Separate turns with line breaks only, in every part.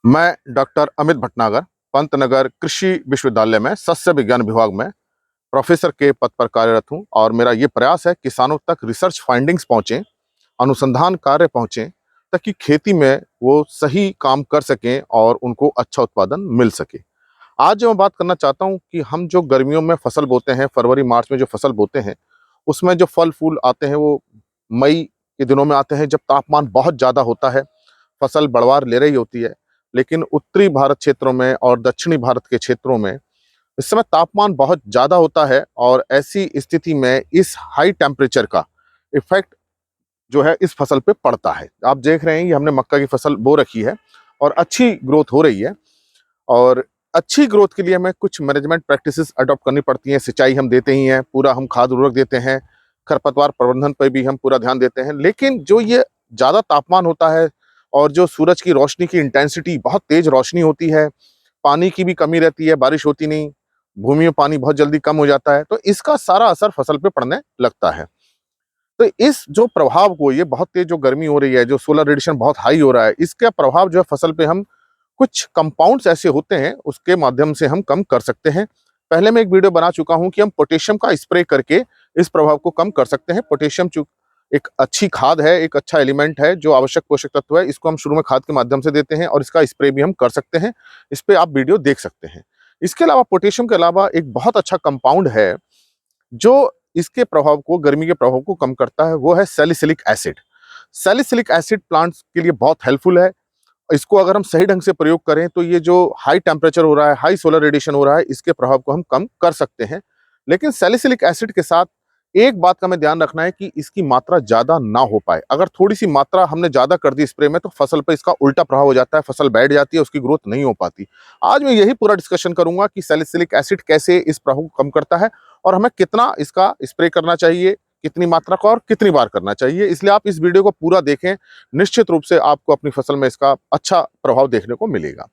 मैं डॉक्टर अमित भटनागर पंतनगर कृषि विश्वविद्यालय में सस्य विज्ञान विभाग में प्रोफेसर के पद पर कार्यरत हूं और मेरा ये प्रयास है किसानों तक रिसर्च फाइंडिंग्स पहुंचे, अनुसंधान कार्य पहुंचे, ताकि खेती में वो सही काम कर सकें और उनको अच्छा उत्पादन मिल सके। आज जो मैं बात करना चाहता हूं कि हम जो गर्मियों में फसल बोते हैं, फरवरी मार्च में जो फसल बोते हैं, उसमें जो फल फूल आते हैं वो मई के दिनों में आते हैं, जब तापमान बहुत ज़्यादा होता है, फसल बढ़वार ले रही होती है। लेकिन उत्तरी भारत क्षेत्रों में और दक्षिणी भारत के क्षेत्रों में इस समय तापमान बहुत ज़्यादा होता है और ऐसी स्थिति में इस हाई टेम्परेचर का इफेक्ट जो है इस फसल पे पड़ता है। आप देख रहे हैं कि हमने मक्का की फसल बो रखी है और अच्छी ग्रोथ हो रही है। और अच्छी ग्रोथ के लिए हमें कुछ मैनेजमेंट प्रैक्टिसेस अडॉप्ट करनी पड़ती हैं। सिंचाई हम देते ही हैं, पूरा हम खाद उर्वरक देते हैं, खरपतवार प्रबंधन पर भी हम पूरा ध्यान देते हैं। लेकिन जो ये ज़्यादा तापमान होता है और जो सूरज की रोशनी की इंटेंसिटी बहुत तेज रोशनी होती है, पानी की भी कमी रहती है, बारिश होती नहीं, भूमि में पानी बहुत जल्दी कम हो जाता है, तो इसका सारा असर फसल पे पड़ने लगता है। तो इस जो प्रभाव को, ये बहुत तेज जो गर्मी हो रही है, जो सोलर रेडिएशन बहुत हाई हो रहा है, इसका प्रभाव जो है फसल पे हम कुछ कंपाउंड्स ऐसे होते हैं उसके माध्यम से हम कम कर सकते हैं। पहले मैं एक वीडियो बना चुका हूं कि हम पोटेशियम का स्प्रे करके इस प्रभाव को कम कर सकते हैं। पोटेशियम एक अच्छी खाद है, एक अच्छा एलिमेंट है जो आवश्यक पोषक तत्व है। इसको हम शुरू में खाद के माध्यम से देते हैं और इसका स्प्रे भी हम कर सकते हैं। इस पे आप वीडियो देख सकते हैं। इसके अलावा पोटेशियम के अलावा एक बहुत अच्छा कंपाउंड है जो इसके प्रभाव को, गर्मी के प्रभाव को कम करता है, वो है salicylic acid. Salicylic acid plants के लिए बहुत हेल्पफुल है। इसको अगर हम सही ढंग से प्रयोग करें तो ये जो हाई टेम्परेचर हो रहा है, हाई सोलर रेडिएशन हो रहा है, इसके प्रभाव को हम कम कर सकते हैं। लेकिन सैलिसिलिक एसिड के साथ एक बात का हमें ध्यान रखना है कि इसकी मात्रा ज्यादा ना हो पाए। अगर थोड़ी सी मात्रा हमने ज्यादा कर दी स्प्रे में तो फसल पर इसका उल्टा प्रभाव हो जाता है, फसल बैठ जाती है, उसकी ग्रोथ नहीं हो पाती। आज मैं यही पूरा डिस्कशन करूंगा कि सैलिसिलिक एसिड कैसे इस प्रभाव को कम करता है और हमें कितना इसका स्प्रे करना चाहिए, कितनी मात्रा का और कितनी बार करना चाहिए। इसलिए आप इस वीडियो को पूरा देखें, निश्चित रूप से आपको अपनी फसल में इसका अच्छा प्रभाव देखने को मिलेगा।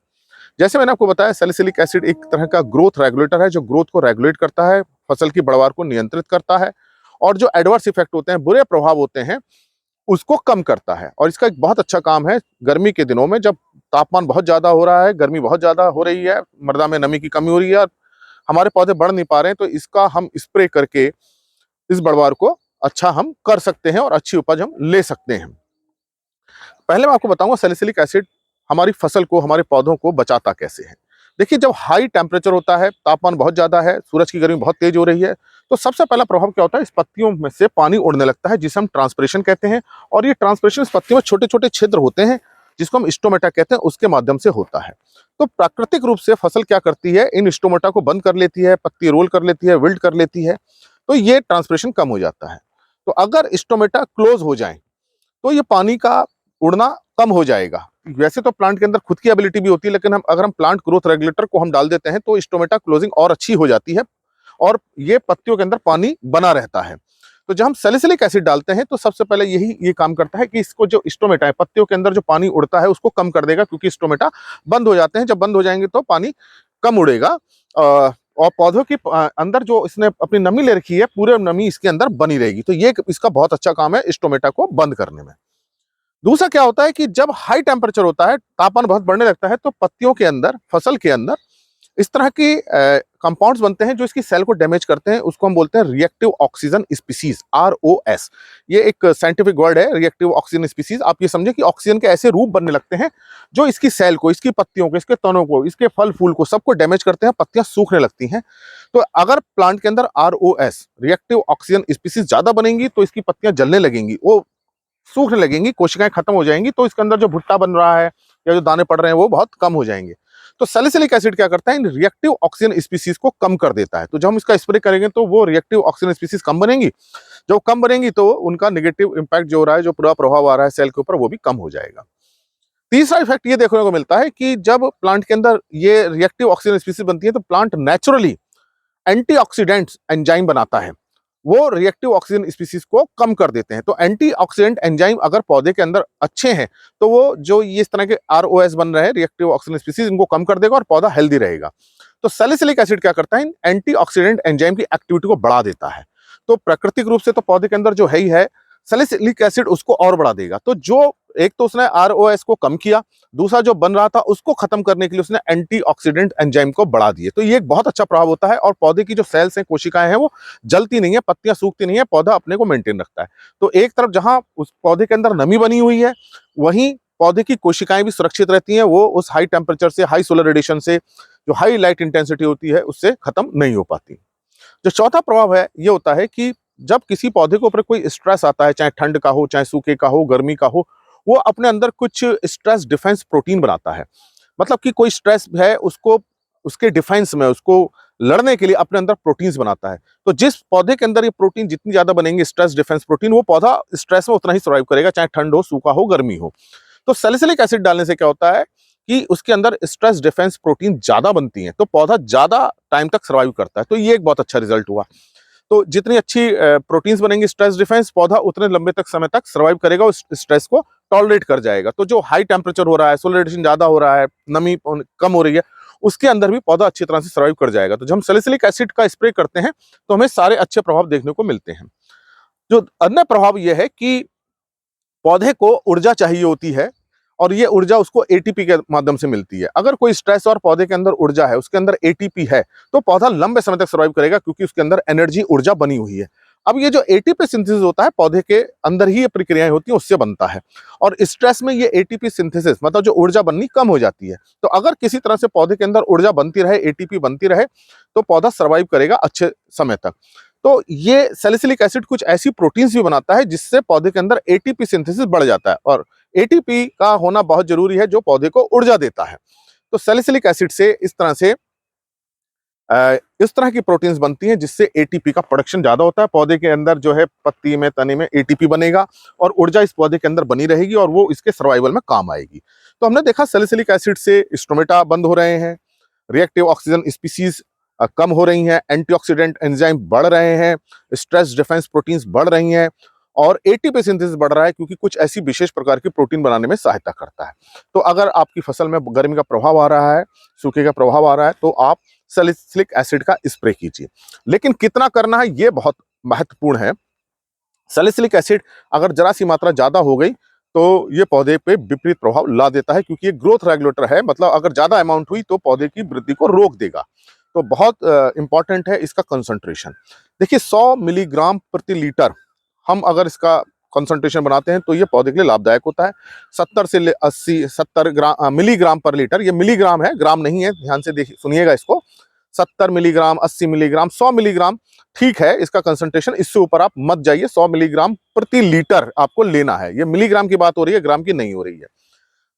जैसे मैंने आपको बताया, सैलिसिलिक एसिड एक तरह का ग्रोथ रेगुलेटर है जो ग्रोथ को रेगुलेट करता है, फसल की बढ़वार को नियंत्रित करता है और जो एडवर्स इफेक्ट होते हैं, बुरे प्रभाव होते हैं, उसको कम करता है। और इसका एक बहुत अच्छा काम है गर्मी के दिनों में, जब तापमान बहुत ज्यादा हो रहा है, गर्मी बहुत ज्यादा हो रही है, मृदा में नमी की कमी हो रही है, हमारे पौधे बढ़ नहीं पा रहे हैं, तो इसका हम स्प्रे करके इस बढ़वार को अच्छा हम कर सकते हैं और अच्छी उपज हम ले सकते हैं। पहले मैं आपको बताऊंगा सैलिसिलिक एसिड हमारी फसल को, हमारे पौधों को बचाता कैसे है। देखिए, जब हाई टेम्परेचर होता है, तापमान बहुत ज्यादा है, सूरज की गर्मी बहुत तेज हो रही है, तो सबसे पहला प्रभाव क्या होता है, इस पत्तियों में से पानी उड़ने लगता है, जिसे हम ट्रांसपिरेशन कहते हैं। और ये ट्रांसपिरेशन इस पत्तियों में छोटे छोटे छिद्र होते हैं जिसको हम स्टोमेटा कहते हैं, उसके माध्यम से होता है। तो प्राकृतिक रूप से फसल क्या करती है, इन स्टोमेटा को बंद कर लेती है, पत्ती रोल कर लेती है, विल्ट कर लेती है, तो ये ट्रांसपिरेशन कम हो जाता है। तो अगर स्टोमेटा क्लोज हो जाए तो ये पानी का उड़ना कम हो जाएगा। वैसे तो प्लांट के अंदर खुद की एबिलिटी भी होती है, लेकिन अगर हम प्लांट ग्रोथ रेगुलेटर को हम डाल देते हैं तो स्टोमेटा क्लोजिंग और अच्छी हो जाती है और ये पत्तियों के अंदर पानी बना रहता है। तो जब हम सैलिसिलिक एसिड डालते हैं तो सबसे पहले ये काम करता है कि इसको, जो स्टोमेटा है, पत्तियों के अंदर जो पानी उड़ता है उसको कम कर देगा, क्योंकि स्टोमेटा बंद हो जाते हैं। जब बंद हो जाएंगे तो पानी कम उड़ेगा और पौधों की अंदर जो इसने अपनी नमी ले रखी है, पूरे नमी इसके अंदर बनी रहेगी। तो ये इसका बहुत अच्छा काम है स्टोमेटा को बंद करने में। दूसरा क्या होता है कि जब हाई टेम्परेचर होता है, तापमान बहुत बढ़ने लगता है, तो पत्तियों के अंदर, फसल के अंदर इस तरह की कंपाउंड्स बनते हैं जो इसकी सेल को डैमेज करते हैं। उसको हम बोलते हैं रिएक्टिव ऑक्सीजन स्पीसीज, ROS। ये एक साइंटिफिक वर्ड है, रिएक्टिव ऑक्सीजन स्पीसीज। आप ये समझे कि ऑक्सीजन के ऐसे रूप बनने लगते हैं जो इसकी सेल को, इसकी पत्तियों को, इसके तनों को, इसके फल फूल को, सबको डैमेज करते हैं, पत्तियां सूखने लगती हैं। तो अगर प्लांट के अंदर ROS, रिएक्टिव ऑक्सीजन स्पीसीज ज्यादा बनेंगी तो इसकी पत्तियां जलने लगेंगी, वो सूखने लगेंगी, कोशिकाएं खत्म हो जाएंगी, तो इसके अंदर जो भुट्टा बन रहा है या जो दाने पड़ रहे हैं वो बहुत कम हो जाएंगे। तो सैलिसिलिक एसिड क्या करता है, इन रिएक्टिव ऑक्सीजन स्पीसीज को कम कर देता है। तो जब हम इसका स्प्रे करेंगे तो वो रिएक्टिव ऑक्सीजन स्पीसीज कम बनेंगी। जब कम बनेंगी तो उनका नेगेटिव इंपैक्ट जो हो रहा है, जो पूरा प्रभाव आ रहा है सेल के ऊपर, वो भी कम हो जाएगा। तीसरा इफेक्ट ये देखने को मिलता है कि जब प्लांट के अंदर ये रिएक्टिव ऑक्सीजन स्पीसीज बनती है तो प्लांट नेचुरली एंटीऑक्सीडेंट्स एंजाइम बनाता है, वो रिएक्टिव ऑक्सीजन स्पीसीज को कम कर देते हैं। तो एंटीऑक्सीडेंट एंजाइम अगर पौधे के अंदर अच्छे हैं तो वो जो ये इस तरह के ROS बन रहे हैं, रिएक्टिव ऑक्सीजन स्पीसीज, इनको कम कर देगा और पौधा हेल्दी रहेगा। तो सैलिसिलिक एसिड क्या करता है, इन एंटीऑक्सीडेंट एंजाइम की एक्टिविटी को बढ़ा देता है। तो प्राकृतिक रूप से तो पौधे के अंदर जो है ही है, सैलिसिलिक एसिड उसको और बढ़ा देगा। तो जो एक तो उसने आरओएस को कम किया, दूसरा जो बन रहा था उसको खत्म करने के लिए उसने एंटीऑक्सीडेंट एंजाइम को बढ़ा दिए। तो ये एक बहुत अच्छा प्रभाव होता है और पौधे की जो सेल्स हैं, कोशिकाएं हैं, वो जलती नहीं है, पत्तियां सूखती नहीं है, पौधा अपने को मेंटेन रखता है। तो एक तरफ जहां उस पौधे के अंदर नमी बनी हुई है, वहीं पौधे की कोशिकाएं भी सुरक्षित रहती हैं, वो उस हाई टेम्परेचर से, हाई सोलर रेडिएशन से, जो हाई लाइट इंटेंसिटी होती है, उससे खत्म नहीं हो पाती। जो चौथा प्रभाव है, ये होता है कि जब किसी पौधे के ऊपर कोई स्ट्रेस आता है, चाहे ठंड का हो, चाहे सूखे का हो, गर्मी का हो, वो अपने अंदर कुछ स्ट्रेस डिफेंस प्रोटीन बनाता है। मतलब कि कोई स्ट्रेस है, उसको उसके डिफेंस में, उसको लड़ने के लिए अपने अंदर प्रोटीन्स बनाता है। तो जिस पौधे के अंदर ये प्रोटीन जितनी ज्यादा बनेंगे, स्ट्रेस डिफेंस प्रोटीन, वो पौधा स्ट्रेस में उतना ही सर्वाइव करेगा, चाहे ठंड हो, सूखा हो, गर्मी हो। तो सैलिसिलिक एसिड डालने से क्या होता है कि उसके अंदर स्ट्रेस डिफेंस प्रोटीन ज्यादा बनती हैं, तो पौधा ज्यादा टाइम तक सर्वाइव करता है। तो ये एक बहुत अच्छा रिजल्ट हुआ। तो जितनी अच्छी प्रोटीन्स बनेंगी स्ट्रेस डिफेंस, पौधा उतने लंबे तक समय तक सर्वाइव करेगा, उस स्ट्रेस को टॉलरेट कर जाएगा। तो जो हाई टेम्परेचर हो रहा है, सोलर रेडिएशन ज्यादा हो रहा है, नमी कम हो रही है, उसके अंदर भी पौधा अच्छी तरह से सर्वाइव कर जाएगा। तो जब हम सैलिसिलिक एसिड का स्प्रे करते हैं तो हमें सारे अच्छे प्रभाव देखने को मिलते हैं। जो अन्य प्रभाव यह है कि पौधे को ऊर्जा चाहिए होती है और ये ऊर्जा उसको एटीपी के माध्यम से मिलती है। अगर कोई स्ट्रेस और पौधे के अंदर ऊर्जा है, उसके अंदर एटीपी है, तो पौधा लंबे समय तक सर्वाइव करेगा, क्योंकि उसके अंदर एनर्जी ऊर्जा बनी हुई है। अब ये जो एटीपी सिंथेसिस होता है, पौधे के अंदर ही ये प्रक्रियाएं होती हैं, उससे बनता है। और स्ट्रेस में ये एटीपी सिंथेसिस, मतलब जो ऊर्जा बननी, कम हो जाती है। तो अगर किसी तरह से पौधे के अंदर ऊर्जा बनती रहे, एटीपी बनती रहे, तो पौधा सर्वाइव करेगा अच्छे समय तक। तो ये सैलिसिलिक एसिड कुछ ऐसी प्रोटीन्स भी बनाता है जिससे पौधे के अंदर एटीपी सिंथेसिस बढ़ जाता है, और एटीपी का होना बहुत जरूरी है, जो पौधे को ऊर्जा देता है। तो सैलिसिलिक एसिड से इस तरह की प्रोटीन्स बनती हैं जिससे एटीपी का प्रोडक्शन ज्यादा होता है। पौधे के अंदर जो है, पत्ती में, तने में एटीपी बनेगा और ऊर्जा इस पौधे के अंदर बनी रहेगी और वो इसके सर्वाइवल में काम आएगी। तो हमने देखा सैलिसिलिक एसिड से स्टोमेटा बंद हो रहे हैं, रिएक्टिव ऑक्सीजन स्पीसीज कम हो रही हैं, एंटीऑक्सीडेंट एंजाइम बढ़ रहे हैं, स्ट्रेस डिफेंस प्रोटीन्स बढ़ रही हैं, और एटीपी सिंथेसिस बढ़ रहा है, क्योंकि कुछ ऐसी विशेष प्रकार की प्रोटीन बनाने में सहायता करता है। तो अगर आपकी फसल में गर्मी का प्रभाव आ रहा है, सूखे का प्रभाव आ रहा है, तो आप सैलिसिलिक एसिड का स्प्रे कीजिए। लेकिन कितना करना है, ये बहुत महत्वपूर्ण है। सैलिसिलिक एसिड अगर जरा सी मात्रा ज्यादा हो गई तो ये पौधे पे विपरीत प्रभाव ला देता है, क्योंकि ये ग्रोथ रेगुलेटर है, मतलब अगर ज्यादा अमाउंट हुई तो पौधे की वृद्धि को रोक देगा। तो बहुत इंपॉर्टेंट है इसका कंसंट्रेशन। देखिए, 100 मिलीग्राम प्रति लीटर हम अगर इसका कंसंट्रेशन बनाते हैं तो ये पौधे के लिए लाभदायक होता है। 70 से 80 70 ग्राम मिलीग्राम पर लीटर, ये मिलीग्राम है, ग्राम नहीं है, ध्यान से देखिए, सुनिएगा इसको। 70 मिलीग्राम, 80 मिलीग्राम, 100 मिलीग्राम ठीक है इसका कंसंट्रेशन, इससे ऊपर आप मत जाइए। 100 मिलीग्राम प्रति लीटर आपको लेना है। ये मिलीग्राम की बात हो रही है, ग्राम की नहीं हो रही है।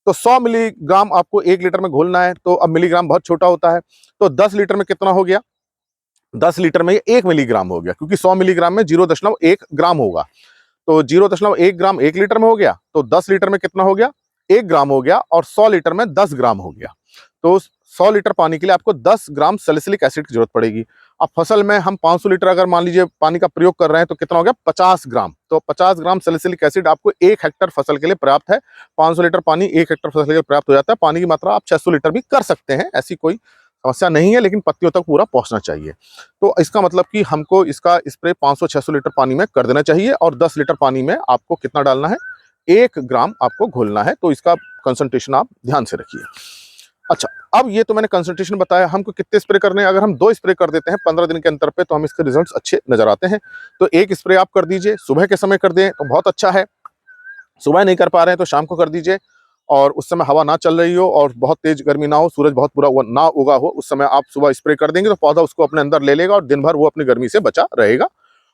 तो 100 मिलीग्राम आपको 1 लीटर में घोलना है। तो अब मिलीग्राम बहुत छोटा होता है, तो 10 लीटर में कितना हो गया? 10 लीटर में ये 1 मिलीग्राम हो गया, क्योंकि 100 मिलीग्राम में 0.1 ग्राम होगा। तो 0.1 ग्राम 1 लीटर में हो गया, तो 10 लीटर में कितना हो गया? 1 ग्राम हो गया, और 100 लीटर में 10 ग्राम हो गया। तो 100 लीटर पानी के लिए आपको 10 ग्राम सैलिसिलिक एसिड की जरूरत पड़ेगी। अब फसल में हम 500 लीटर अगर मान लीजिए पानी का प्रयोग कर रहे हैं, तो कितना हो गया? 50 ग्राम। तो 50 ग्राम सैलिसिलिक एसिड आपको 1 हेक्टर फसल के लिए पर्याप्त है। 500 लीटर पानी 1 हेक्टर फसल के लिए पर्याप्त हो जाता है। पानी की मात्रा आप 600 लीटर भी कर सकते हैं, ऐसी कोई समस्या नहीं है, लेकिन पत्तियों तक पूरा पहुंचना चाहिए। तो इसका मतलब कि हमको इसका स्प्रे 500-600 लीटर पानी में कर देना चाहिए, और 10 लीटर पानी में आपको कितना डालना है? 1 ग्राम आपको घोलना है। तो इसका कंसंट्रेशन आप ध्यान से रखिए। अच्छा, अब ये तो मैंने कंसंट्रेशन बताया, हमको कितने स्प्रे करने हैं। अगर हम 2 स्प्रे कर देते हैं 15 दिन के अंतर पे, तो हम इसके रिजल्ट्स अच्छे नजर आते हैं। तो 1 स्प्रे आप कर दीजिए, सुबह के समय कर दें तो बहुत अच्छा है। सुबह नहीं कर पा रहे हैं तो शाम को कर दीजिए, और उस समय हवा ना चल रही हो और बहुत तेज गर्मी ना हो, सूरज बहुत पूरा ना उगा हो, उस समय आप सुबह स्प्रे कर देंगे तो पौधा उसको अपने अंदर ले लेगा और दिन भर वो अपनी गर्मी से बचा रहेगा।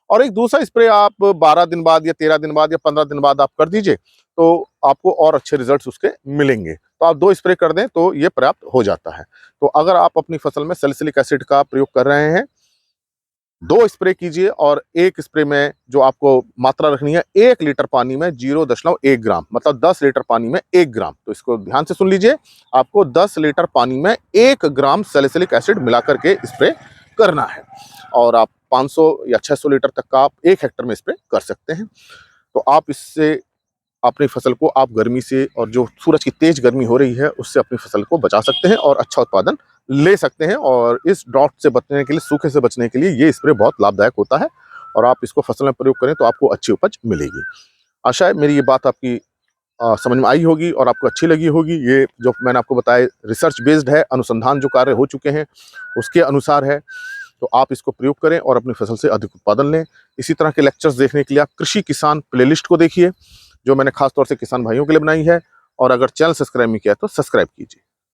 और एक दूसरा स्प्रे आप 12 दिन बाद या 13 दिन बाद या 15 दिन बाद आप कर दीजिए, तो आपको और अच्छे रिजल्ट्स उसके मिलेंगे। तो आप 2 स्प्रे कर दें तो ये पर्याप्त हो जाता है। तो अगर आप अपनी फसल में सैलिसिलिक एसिड का प्रयोग कर रहे हैं, 2 स्प्रे कीजिए, और 1 स्प्रे में जो आपको मात्रा रखनी है, 1 लीटर पानी में 0.1 ग्राम, मतलब 10 लीटर पानी में 1 ग्राम। तो इसको ध्यान से सुन लीजिए, आपको 10 लीटर पानी में 1 ग्राम सैलिसिलिक एसिड मिलाकर के स्प्रे करना है, और आप 500 या 600 लीटर तक का आप 1 हेक्टर में स्प्रे कर सकते हैं। तो आप इससे अपनी फसल को, आप गर्मी से और जो सूरज की तेज गर्मी हो रही है उससे अपनी फसल को बचा सकते हैं और अच्छा उत्पादन ले सकते हैं। और इस ड्रॉट से बचने के लिए, सूखे से बचने के लिए ये स्प्रे बहुत लाभदायक होता है, और आप इसको फसल में प्रयोग करें तो आपको अच्छी उपज मिलेगी। आशा है मेरी ये बात आपकी समझ में आई होगी और आपको अच्छी लगी होगी। ये जो मैंने आपको बताया रिसर्च बेस्ड है, अनुसंधान जो कार्य हो चुके हैं उसके अनुसार है। तो आप इसको प्रयोग करें और अपनी फसल से अधिक उत्पादन लें। इसी तरह के लेक्चर्स देखने के लिए आप कृषि किसान प्लेलिस्ट को देखिए, जो मैंने खास तौर से किसान भाइयों के लिए बनाई है। और अगर चैनल सब्सक्राइब नहीं किया तो सब्सक्राइब कीजिए।